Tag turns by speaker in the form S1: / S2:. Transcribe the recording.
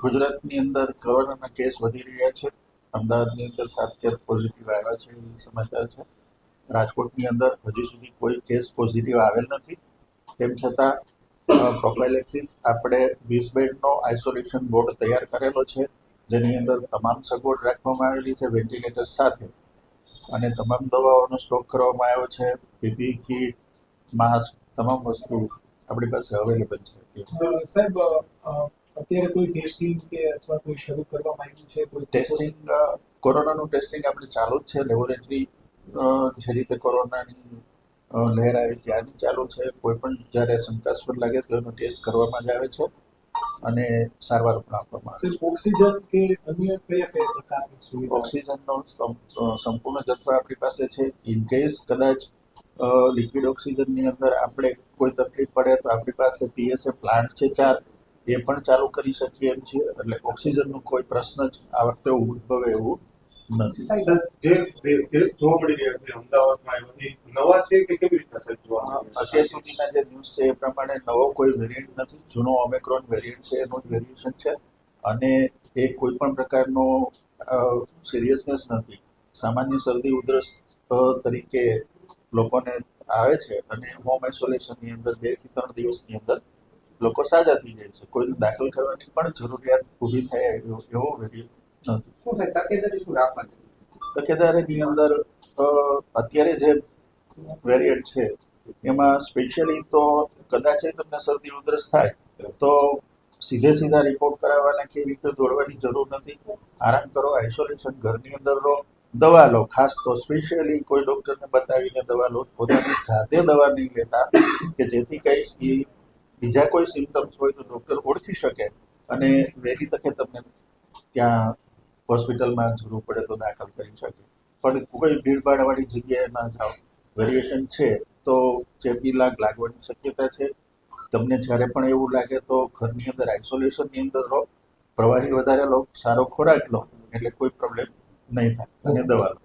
S1: ગુજરાતની અંદર કોરોનાના કેસ વધી રહ્યા છે. અમદાવાદની અંદર 7 કેસ પોઝિટિવ આવ્યા છે એવી સમાચાર છે. રાજકોટની અંદર હજી સુધી કોઈ કેસ પોઝિટિવ આવેલ નથી. તેમ છતાં પ્રોફાઇલેક્સિસ આપણે 20 બેડનો આઇસોલેશન બોર્ડ તૈયાર કરેલો છે, જેની અંદર તમામ સગવડ રાખવામાં આવેલી છે વેન્ટિલેટર સાથે, અને તમામ દવાઓનો સ્ટોક કરવામાં આવ્યો છે. પીપી કીટ, માસ્ક, તમામ વસ્તુ આપણી પાસે અવેલેબલ છે.
S2: સાહેબ, અત્યારે કોઈ ટેસ્ટિંગ કે અથવા કોઈ શરૂ કરવામાં આવ્યું છે? કોઈ
S1: ટેસ્ટિંગ, કોરોનાનું ટેસ્ટિંગ આપણે ચાલુ જ છે. લેબોરેટરી જે રીતે કોરોનાની લહેર આવી ત્યાંની ચાલુ છે. કોઈ પણ જ્યારે શંકાસ્પદ લાગે તો એનો ટેસ્ટ કરવામાં જ આવે છે અને સારવાર પણ આપવામાં આવે છે.
S2: ઓક્સિજન કે અન્ય કયા કયા પ્રકારની સુવિધા?
S1: ઓક્સિજનનો સંપૂર્ણ જથ્થો આપણી પાસે છે. ઇન કેસ કદાચ લિક્વિડ ઓક્સિજનની અંદર આપણે કોઈ તકલીફ પડે તો આપણી પાસે પીએસએ પ્લાન્ટ છે 4, એ પણ ચાલુ કરી શકીએ એમ છીએ. એટલે ઓક્સિજનનો કોઈ પ્રશ્ન જ આ વખતે ઉદ્ભવે એવું નથી.
S3: જે કેસ જોવા મળી રહ્યા છે અમદાવાદમાં, એ નવા છે કે કેવી રીતના સાહેબ જોવા?
S1: અત્યાર સુધીના જે ન્યૂઝ છે એ પ્રમાણે નવો કોઈ વેરિયન્ટ નથી. જૂનો ઓમિક્રોન વેરિયન્ટ છે એનું જ વેરિએશન છે, અને એ કોઈ પણ પ્રકારનો સિરિયસનેસ નથી. સામાન્ય શરદી ઉધરસ તરીકે લોકોને આવે છે અને હોમ આઇસોલેશનની અંદર 2 થી 3 દિવસની અંદર લોકો સાજા થઈ જાય છે. કોઈને દાખલ કરવાની પણ જરૂરિયાત ઊભી થાય એવો વેરિયન્ટ નથી.
S4: શું થાય તકેદારી શું રાખવાની?
S1: તકેદારીની અંદર અત્યારે જે વેરિયન્ટ છે એમાં સ્પેશિયલી તો કદાચ તમને શરદી ઉધરસ થાય તો સીધા રિપોર્ટ કરાવવાના કે એવી રીતે દોડવાની જરૂર નથી. આરામ કરો, આઇસોલેશન, ઘરની અંદર રહો, દવા લો. ખાસ તો સ્પેશિયલી કોઈ ડૉક્ટરને બતાવીને દવા લો. પોતાની જાતે દવા નહીં લેતા, કે જેથી કંઈ બીજા કોઈ સિમ્ટમ્સ હોય તો ડૉક્ટર ઓળખી શકે અને વહેલી તકે તમને ત્યાં હોસ્પિટલમાં જરૂર પડે તો દાખલ કરી શકે. પણ કોઈ ભીડભાડવાળી જગ્યાએ ના જાઓ. વેરિએશન છે તો ચેપી લાગવાની શક્યતા છે. તમને જ્યારે પણ એવું લાગે તો ઘરની અંદર આઇસોલેશનની અંદર રહો, પ્રવાહી વધારે લો, સારો ખોરાક લો, એટલે કોઈ પ્રોબ્લેમ નહીં થાય, અને દવા લો.